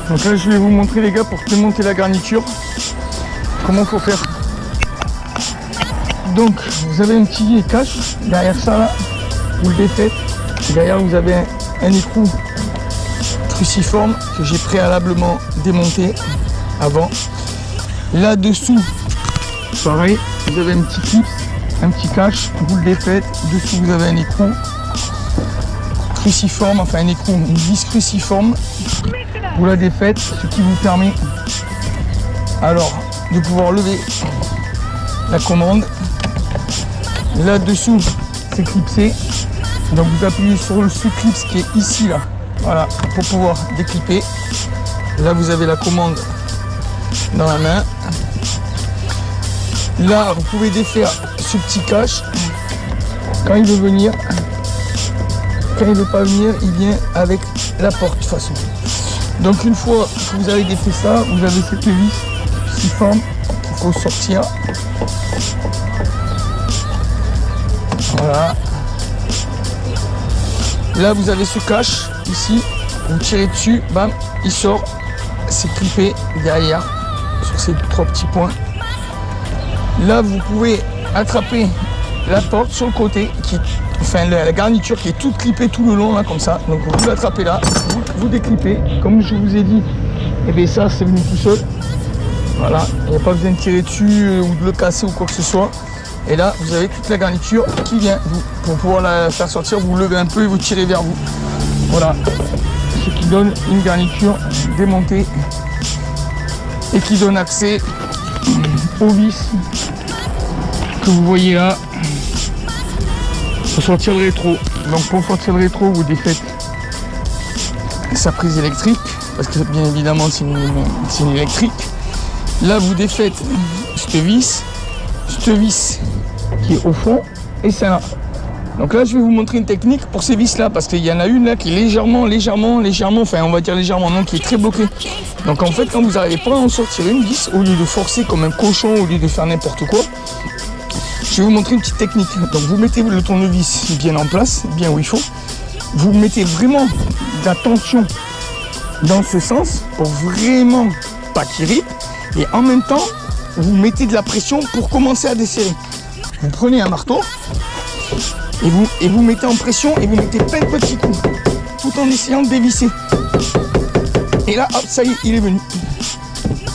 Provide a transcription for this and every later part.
Donc là je vais vous montrer les gars pour démonter la garniture comment faut faire. Donc vous avez un petit cache derrière ça là, vous le défaites. Derrière vous avez un écrou cruciforme que j'ai préalablement démonté avant. Là dessous pareil, vous avez un petit clip, un petit cache, vous le défaites. Dessous vous avez un écrou cruciforme, enfin un écrou, une vis cruciforme. Vous la défaites, ce qui vous permet alors de pouvoir lever la commande. Là dessous c'est clipsé, donc vous appuyez sur ce clip qui est ici là, voilà, pour pouvoir déclipper. Là vous avez la commande dans la main. Là vous pouvez défaire ce petit cache quand il veut venir. Quand il ne veut pas venir, il vient avec la porte de toute façon. Donc une fois que vous avez défait ça, vous avez cette vis cruciforme qu'il faut sortir. Voilà. Là vous avez ce cache ici, vous tirez dessus, bam, il sort, c'est clippé derrière sur ces trois petits points. Là vous pouvez attraper la porte sur le côté, la garniture qui est toute clippée tout le long là comme ça. Donc vous l'attrapez là, vous déclippez, comme je vous ai dit, et bien ça c'est venu tout seul. Voilà, il n'y a pas besoin de tirer dessus ou de le casser ou quoi que ce soit. Et là vous avez toute la garniture qui vient. Pour pouvoir la faire sortir, vous levez un peu et vous tirez vers vous. Voilà, ce qui donne une garniture démontée et qui donne accès aux vis que vous voyez là pour sortir le rétro. Donc pour sortir le rétro, vous défaites sa prise électrique parce que bien évidemment c'est une électrique. Là vous défaites cette vis qui est au fond et celle-là. Donc là je vais vous montrer une technique pour ces vis là parce qu'il y en a une là qui est légèrement, enfin on va dire légèrement, non, qui est très bloquée. Donc en fait quand vous n'arrivez pas à en sortir une vis, au lieu de forcer comme un cochon, au lieu de faire n'importe quoi, je vais vous montrer une petite technique. Donc vous mettez le tournevis bien en place, bien où il faut. Vous mettez vraiment de la tension dans ce sens pour vraiment pas qu'il ripe. Et en même temps, vous mettez de la pression pour commencer à desserrer. Vous prenez un marteau et vous mettez en pression et vous mettez plein de petits coups tout en essayant de dévisser. Et là, hop, ça y est, il est venu.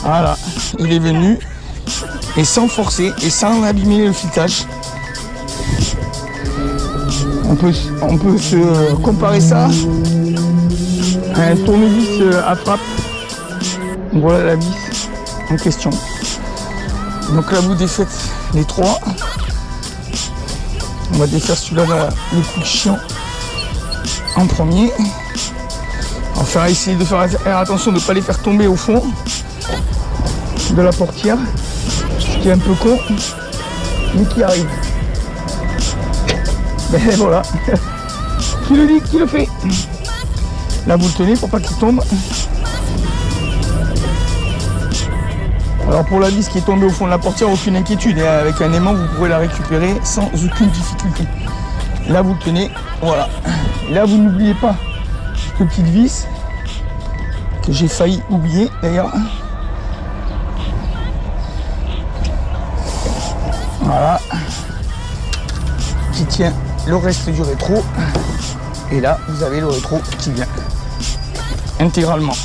Voilà, il est venu. Et sans forcer et sans abîmer le filetage. On peut se comparer ça à un tournevis à frappe. Voilà la vis en question. Donc là vous défaites les trois. On va défaire celui-là, le coup de chien en premier. On va essayer de faire attention de ne pas les faire tomber au fond de la portière. Qui est un peu con, mais qui arrive. Ben voilà. Qui le dit, qui le fait. Là vous le tenez pour pas qu'il tombe. Alors pour la vis qui est tombée au fond de la portière, aucune inquiétude. Et avec un aimant vous pourrez la récupérer sans aucune difficulté. Là vous le tenez, voilà. Là vous n'oubliez pas cette petite vis que j'ai failli oublier d'ailleurs. Voilà, qui tient le reste du rétro. Et là, vous avez le rétro qui vient intégralement.